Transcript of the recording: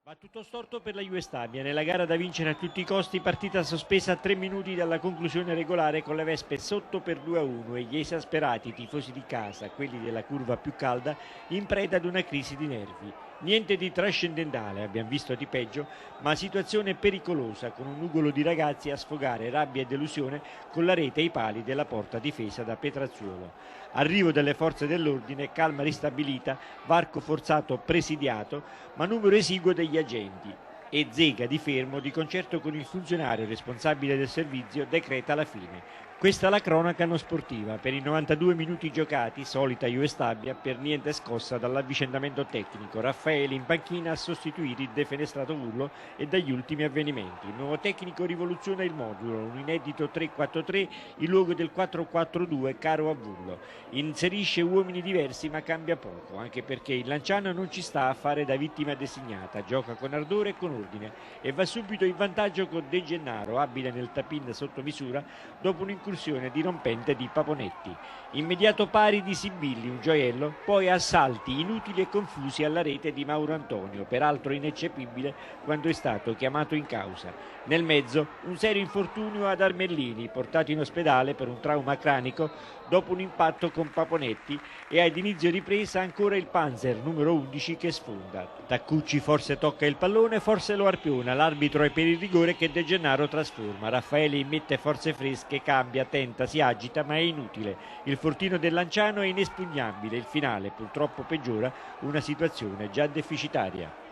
Va tutto storto per la Juve Stabia. Nella gara da vincere a tutti i costi, partita sospesa a 3 minuti dalla conclusione regolare con le Vespe sotto per 2-1 e gli esasperati tifosi di casa, quelli della curva più calda, in preda ad una crisi di nervi. Niente di trascendentale, abbiamo visto di peggio, ma situazione pericolosa con un nugolo di ragazzi a sfogare rabbia e delusione con la rete ai pali della porta difesa da Petrazzuolo. Arrivo delle forze dell'ordine, calma ristabilita, varco forzato presidiato, ma numero esiguo degli agenti. E Zega di fermo, di concerto con il funzionario responsabile del servizio, decreta la fine. Questa è la cronaca non sportiva. Per i 92 minuti giocati, solita Juve Stabia, per niente scossa dall'avvicendamento tecnico. Raffaele in panchina a sostituire il defenestrato Vullo e dagli ultimi avvenimenti. Il nuovo tecnico rivoluziona il modulo, un inedito 3-4-3 in luogo del 4-4-2 caro a Vullo. Inserisce uomini diversi ma cambia poco, anche perché il Lanciano non ci sta a fare da vittima designata, gioca con ardore e con ordine e va subito in vantaggio con De Gennaro, abile nel tap-in sotto misura, dopo un'incursione dirompente di Paponetti. Immediato pari di Sibilli, un gioiello, poi assalti inutili e confusi alla rete di Mauro Antonio, peraltro ineccepibile quando è stato chiamato in causa. Nel mezzo un serio infortunio ad Armellini, portato in ospedale per un trauma cranico dopo un impatto con Paponetti, e ad inizio ripresa ancora il Panzer numero 11 che sfonda. Taccucci forse tocca il pallone, forse lo arpiona, l'arbitro è per il rigore che De Gennaro trasforma. Raffaele immette forze fresche, cambia, tenta, si agita, ma è inutile. Il fortino del Lanciano è inespugnabile, il finale purtroppo peggiora una situazione già deficitaria.